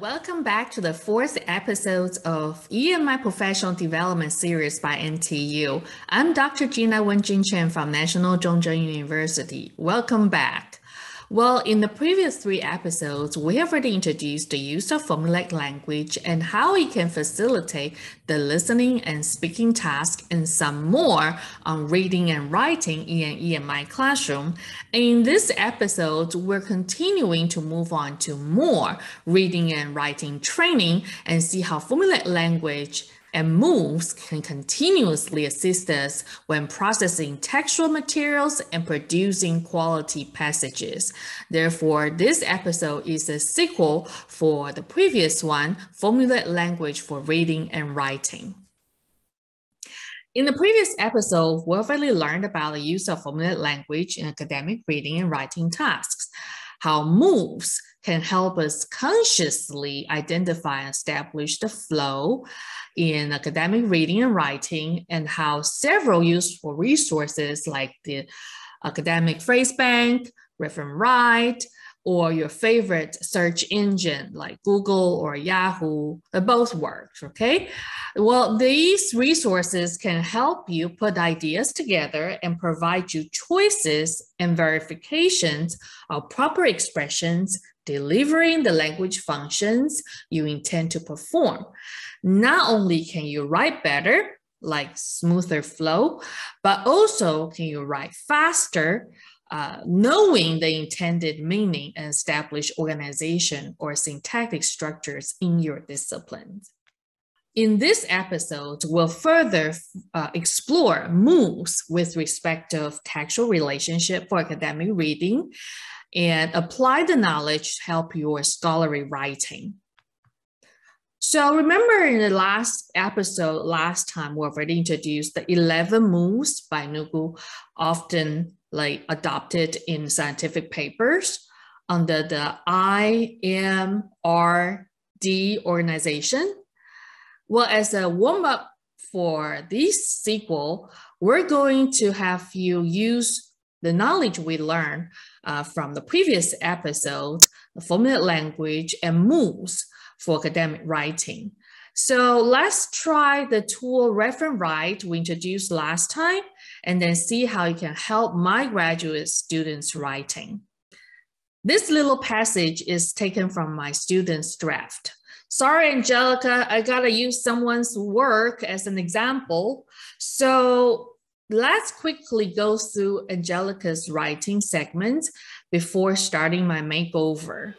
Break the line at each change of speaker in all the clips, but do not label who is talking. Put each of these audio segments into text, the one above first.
Welcome back to the fourth episode of EMI Professional Development Series by NTU. I'm Dr. Gina Wenjin Chen from National Zhongzheng University. Welcome back. Well, in the previous three episodes, we have already introduced the use of formulaic language and how it can facilitate the listening and speaking task and some more on reading and writing in an EMI classroom. In this episode, we're continuing to move on to more reading and writing training and see how formulaic language and moves can continuously assist us when processing textual materials and producing quality passages. Therefore, this episode is a sequel for the previous one, Formulaic Language for Reading and Writing. In the previous episode, we already learned about the use of formulaic language in academic reading and writing tasks, how moves can help us consciously identify and establish the flow in academic reading and writing, and how several useful resources like the Academic Phrase Bank, Reference-Write, or your favorite search engine like Google or Yahoo, both work, okay? Well, these resources can help you put ideas together and provide you choices and verifications of proper expressions delivering the language functions you intend to perform. Not only can you write better, like smoother flow, but also can you write faster, knowing the intended meaning and establish organization or syntactic structures in your disciplines. In this episode, we'll further explore moves with respect to textual relationship for academic reading and apply the knowledge to help your scholarly writing. So remember in the last episode, last time, we already introduced the 11 moves by Nugu, often adopted in scientific papers under the IMRD organization. Well, as a warm-up for this sequel, we're going to have you use the knowledge we learned from the previous episode, the formulaic language and moves for academic writing. So let's try the tool Reference-Write we introduced last time, and then see how it can help my graduate students writing. This little passage is taken from my students' draft. Sorry, Angelica, I gotta use someone's work as an example. So let's quickly go through Angelica's writing segment before starting my makeover.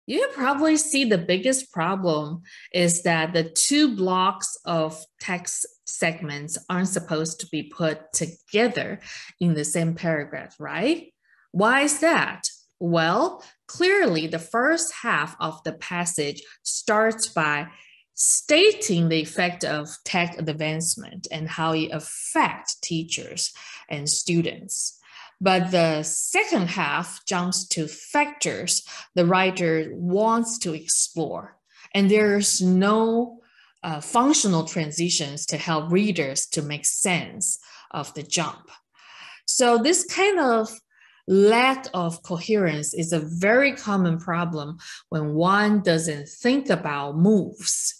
You probably see the biggest problem is that the two blocks of text segments aren't supposed to be put together in the same paragraph, right? Why is that? Well, clearly the first half of the passage starts by stating the effect of tech advancement and how it affects teachers and students. But the second half jumps to factors the writer wants to explore, and there's no functional transitions to help readers to make sense of the jump. So this kind of lack of coherence is a very common problem when one doesn't think about moves.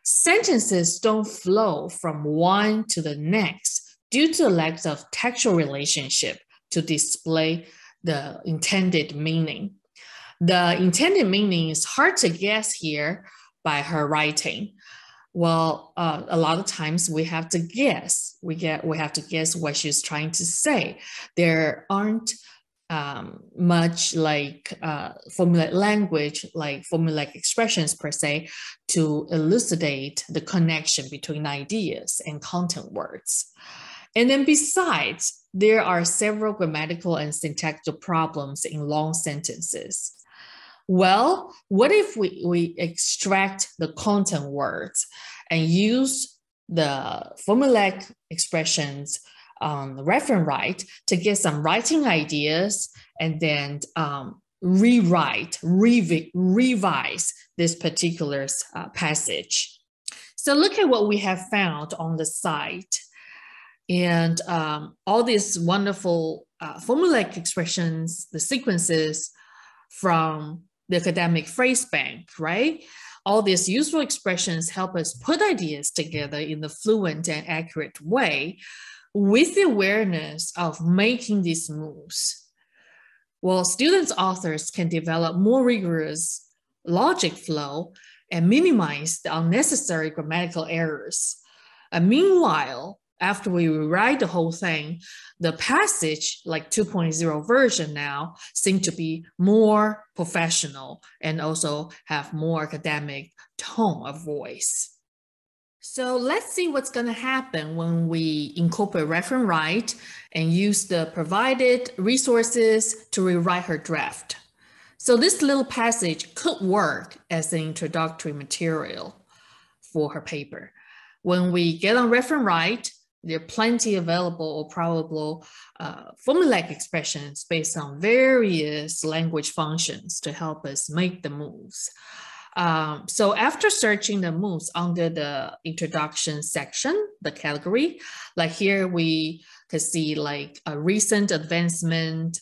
Sentences don't flow from one to the next due to a lack of textual relationship to display the intended meaning. The intended meaning is hard to guess here by her writing. Well, a lot of times we have to guess. We have to guess what she's trying to say. There aren't much like formulaic language, like formulaic expressions per se, to elucidate the connection between ideas and content words. And then besides, there are several grammatical and syntactical problems in long sentences. Well, what if we extract the content words and use the formulaic expressions reference write to get some writing ideas and then rewrite, revise this particular passage. So look at what we have found on the site. And all these wonderful formulaic expressions, the sequences from the academic phrase bank, right? All these useful expressions help us put ideas together in a fluent and accurate way with the awareness of making these moves. Well, students, authors can develop more rigorous logic flow and minimize the unnecessary grammatical errors. And meanwhile, after we rewrite the whole thing, the passage, like 2.0 version now, seem to be more professional and also have more academic tone of voice. So let's see what's going to happen when we incorporate reference write and use the provided resources to rewrite her draft. So this little passage could work as an introductory material for her paper. When we get on reference write, there are plenty available or probable formulaic expressions based on various language functions to help us make the moves. So after searching the moves under the introduction section, the category, like here we could see like a recent advancement,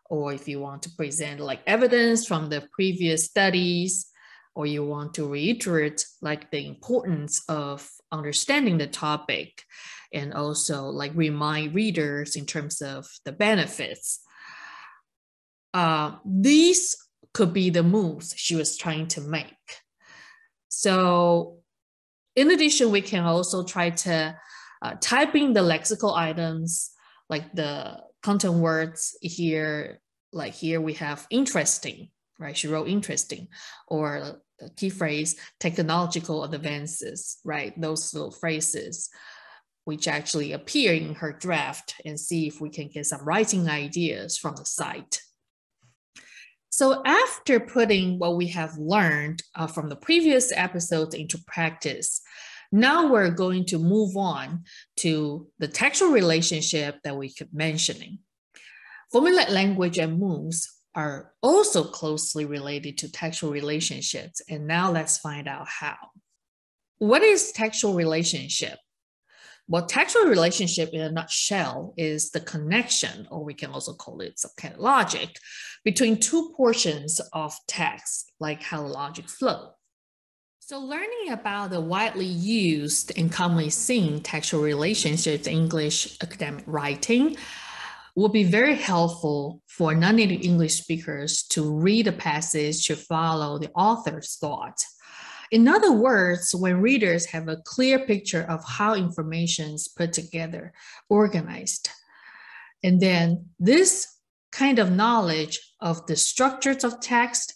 or if you want to present like evidence from the previous studies, or you want to reiterate like the importance of understanding the topic and also like remind readers in terms of the benefits. These could be the moves she was trying to make. So in addition, we can also try to type in the lexical items, like the content words here, like here we have interesting, right? She wrote interesting, or the key phrase, technological advances, right? Those little phrases, which actually appear in her draft, and see if we can get some writing ideas from the site. So after putting what we have learned from the previous episodes into practice, now we're going to move on to the textual relationship that we kept mentioning. Formulaic language and moves are also closely related to textual relationships, and now let's find out how. What is textual relationship? Well, textual relationship in a nutshell is the connection, or we can also call it some kind of logic, between two portions of text, like how logic flows. So learning about the widely used and commonly seen textual relationships in English academic writing will be very helpful for non-native English speakers to read a passage to follow the author's thought. In other words, when readers have a clear picture of how information is put together, organized, and then this kind of knowledge of the structures of text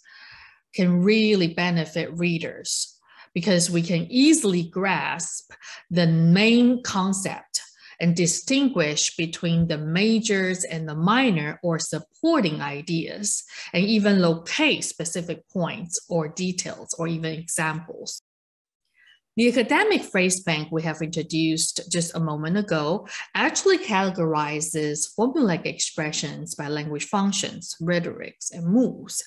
can really benefit readers because we can easily grasp the main concept and distinguish between the majors and the minor or supporting ideas, and even locate specific points or details or even examples. The academic phrase bank we have introduced just a moment ago actually categorizes formulaic expressions by language functions, rhetorics, and moves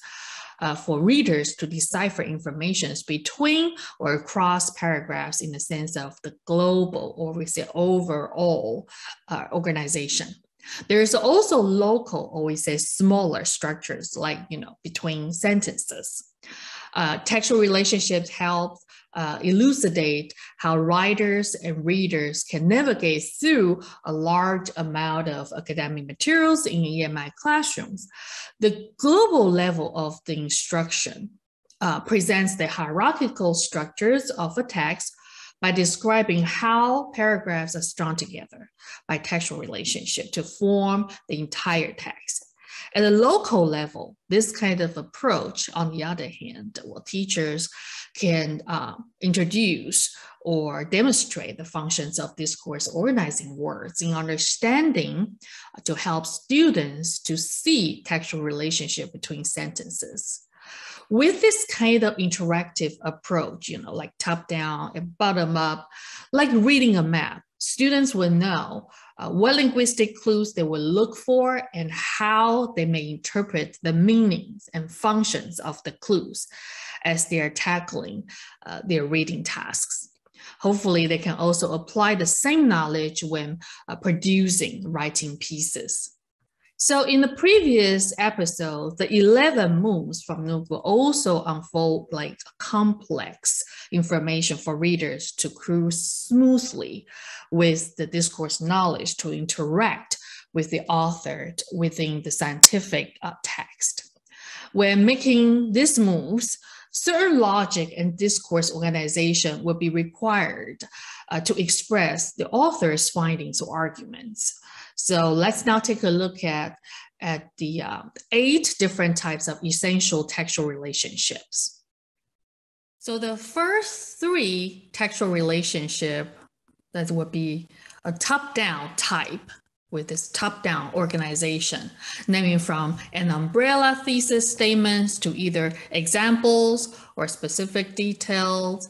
for readers to decipher information between or across paragraphs in the sense of the global, or we say overall organization. There's also local, or we say smaller structures, like, between sentences. Textual relationships help elucidate how writers and readers can navigate through a large amount of academic materials in EMI classrooms. The global level of the instruction presents the hierarchical structures of a text by describing how paragraphs are strung together by textual relationship to form the entire text. At the local level, this kind of approach, on the other hand, teachers can introduce or demonstrate the functions of discourse organizing words in understanding to help students to see textual relationship between sentences. With this kind of interactive approach, like top down and bottom up, like reading a map, students will know what linguistic clues they will look for and how they may interpret the meanings and functions of the clues as they are tackling their reading tasks. Hopefully, they can also apply the same knowledge when producing writing pieces. So in the previous episode, the 11 moves from Nook will also unfold like complex information for readers to cruise smoothly with the discourse knowledge to interact with the author within the scientific text. When making these moves, certain logic and discourse organization will be required to express the author's findings or arguments. So let's now take a look at the 8 different types of essential textual relationships. So the first 3 textual relationship that would be a top-down type with this top-down organization, naming from an umbrella thesis statements to either examples or specific details.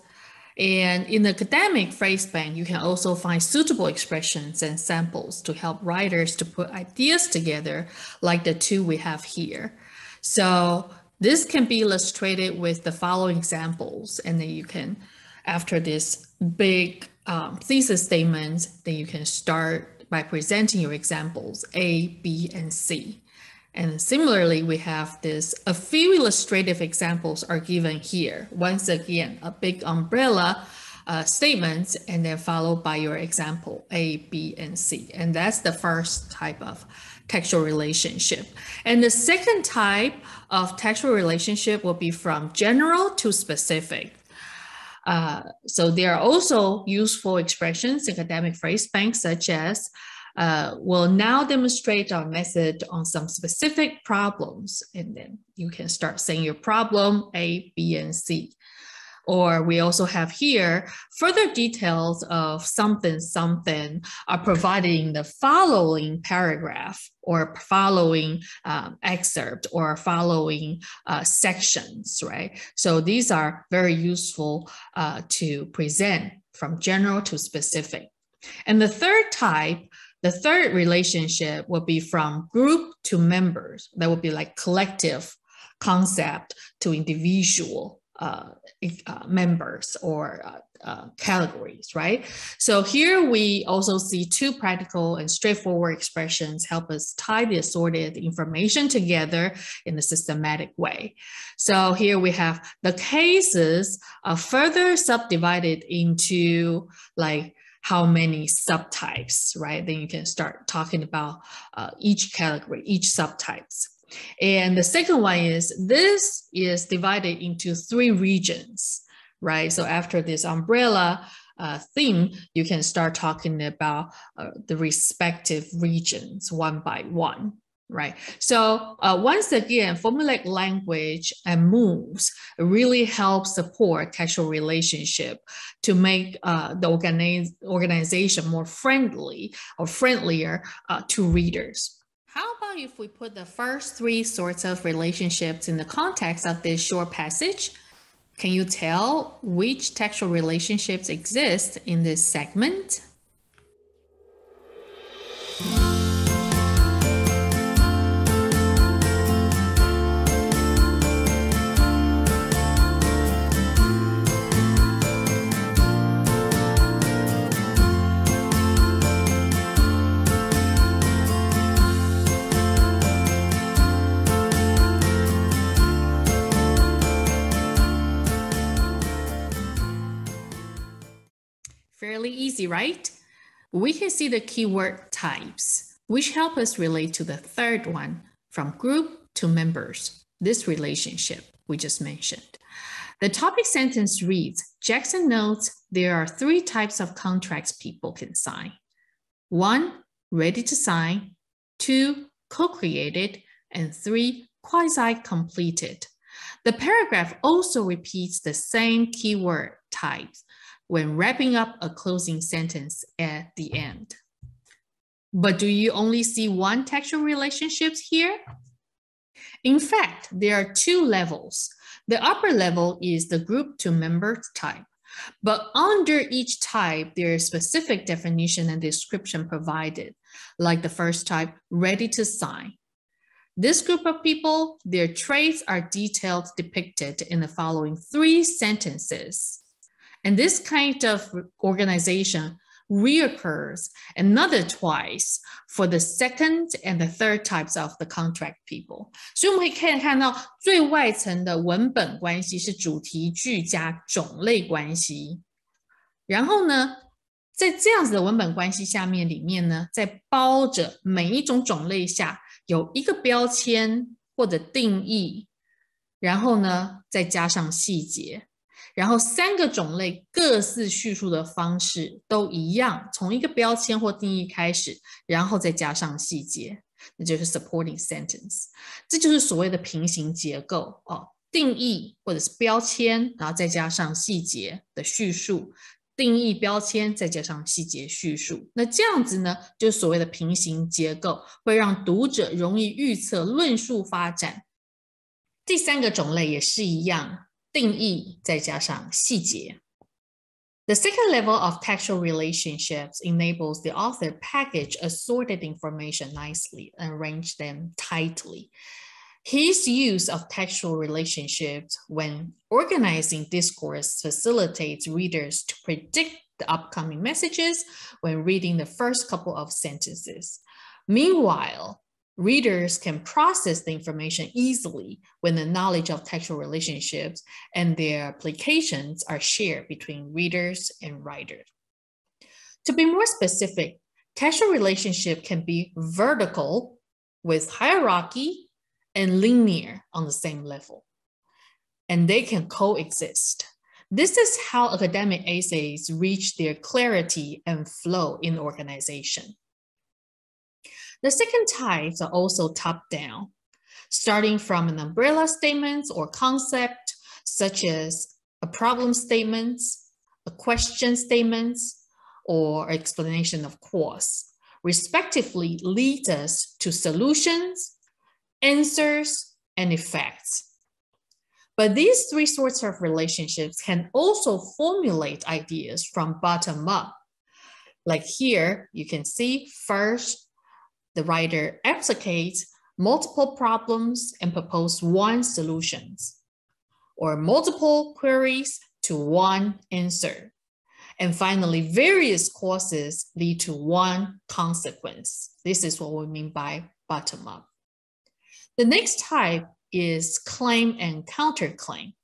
And in the academic phrase bank, you can also find suitable expressions and samples to help writers to put ideas together, like the 2 we have here. So this can be illustrated with the following examples, and then you can, after this big thesis statement, then you can start by presenting your examples A, B, and C. And similarly, we have a few illustrative examples are given here. Once again, a big umbrella statements, and then followed by your example A, B, and C. And that's the first type of textual relationship. And the second type of textual relationship will be from general to specific. So there are also useful expressions in academic phrase banks, such as we'll now demonstrate our method on some specific problems, and then you can start saying your problem A, B, and C. Or we also have here further details of something are providing the following paragraph or following excerpt or following sections, right? So these are very useful to present from general to specific. And the third relationship will be from group to members. That would be like collective concept to individual members or categories, right? So here we also see 2 practical and straightforward expressions help us tie the assorted information together in a systematic way. So here we have the cases are further subdivided into like how many subtypes, right? Then you can start talking about each category, each subtypes. And the second one is, this is divided into 3 regions, right? So after this umbrella theme, you can start talking about the respective regions one by one. Right. So once again, formulaic language and moves really help support textual relationship to make the organization more friendly or friendlier to readers. How about if we put the first 3 sorts of relationships in the context of this short passage? Can you tell which textual relationships exist in this segment? Fairly easy, right? We can see the keyword types, which help us relate to the third one, from group to members, this relationship we just mentioned. The topic sentence reads, Jackson notes there are 3 types of contracts people can sign. 1, ready to sign, 2, co-created, and 3, quasi-completed. The paragraph also repeats the same keyword types when wrapping up a closing sentence at the end. But do you only see 1 textual relationships here? In fact, there are 2 levels. The upper level is the group to member type, But under each type, there is specific definition and description provided, like the first type, ready to sign. This group of people, their traits are detailed depicted in the following 3 sentences. And this kind of organization reoccurs another twice for the second and the third types of the contract people. 所以我们可以看到最外层的文本关系是主题句加种类关系。然后呢，在这样子的文本关系下面里面呢，在包着每一种种类下有一个标签或者定义，然后呢再加上细节。然后3个种类各自叙述的方式都一样，从一个标签或定义开始，然后再加上细节，那就是 supporting sentence。这就是所谓的平行结构哦，定义或者是标签，然后再加上细节的叙述，定义标签再加上细节叙述。那这样子呢，就是所谓的平行结构，会让读者容易预测论述发展。第3个种类也是一样。定义再加上细节。The second level of textual relationships enables the author package assorted information nicely and arrange them tightly. His use of textual relationships when organizing discourse facilitates readers to predict the upcoming messages when reading the first couple of sentences. Meanwhile, readers can process the information easily when the knowledge of textual relationships and their applications are shared between readers and writers. To be more specific, textual relationship can be vertical with hierarchy and linear on the same level, and they can coexist. This is how academic essays reach their clarity and flow in the organization. The second types are also top-down, starting from an umbrella statement or concept, such as a problem statement, a question statement, or explanation of course, respectively leads us to solutions, answers, and effects. But these 3 sorts of relationships can also formulate ideas from bottom up. Like here, you can see first, the writer applicates multiple problems and proposes 1 solution, or multiple queries to 1 answer. And finally, various causes lead to 1 consequence. This is what we mean by bottom up. The next type is claim and counterclaim.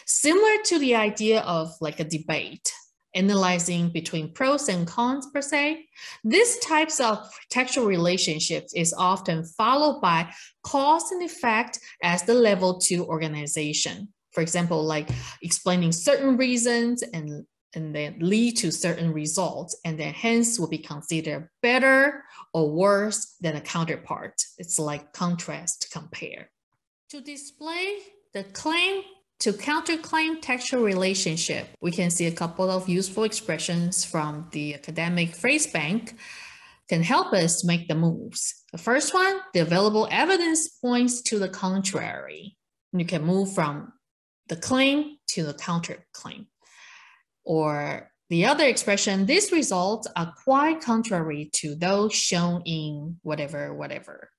Similar to the idea of like a debate, analyzing between pros and cons per se, this types of textual relationships is often followed by cause and effect as the level 2 organization. For example, like explaining certain reasons and then lead to certain results, and then hence will be considered better or worse than a counterpart. It's like contrast, compare. To display the claim to counterclaim textual relationship, we can see a couple of useful expressions from the academic phrase bank can help us make the moves. The first one, the available evidence points to the contrary. You can move from the claim to the counterclaim. Or the other expression, these results are quite contrary to those shown in whatever.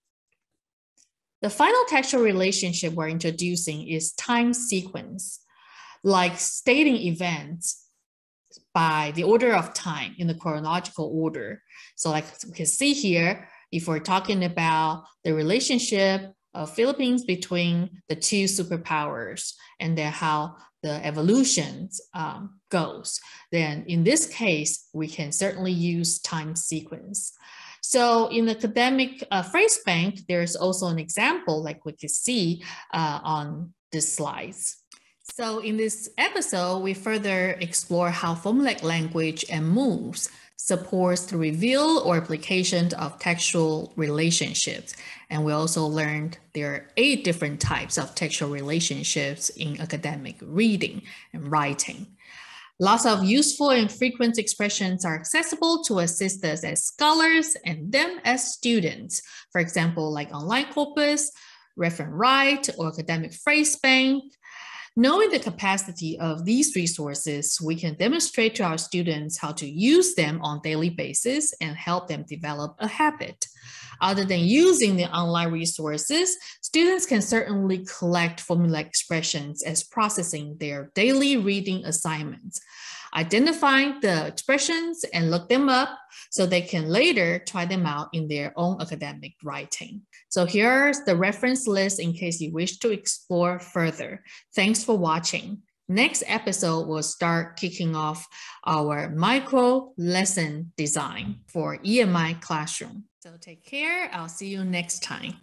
The final textual relationship we're introducing is time sequence, like stating events by the order of time in the chronological order. So like we can see here, if we're talking about the relationship of Philippines between the 2 superpowers and then how the evolution goes, then in this case, we can certainly use time sequence. So in the academic phrase bank, there's also an example like we can see on this slides. So in this episode, we further explore how formulaic language and moves supports the reveal or application of textual relationships. And we also learned there are 8 different types of textual relationships in academic reading and writing. Lots of useful and frequent expressions are accessible to assist us as scholars and them as students. For example, like online corpus, reference right, or academic phrase bank. Knowing the capacity of these resources, we can demonstrate to our students how to use them on a daily basis and help them develop a habit. Other than using the online resources, students can certainly collect formula expressions as processing their daily reading assignments. Identify the expressions and look them up so they can later try them out in their own academic writing. So here's the reference list in case you wish to explore further. Thanks for watching. Next episode, we'll start kicking off our micro lesson design for EMI Classroom. So take care. I'll see you next time.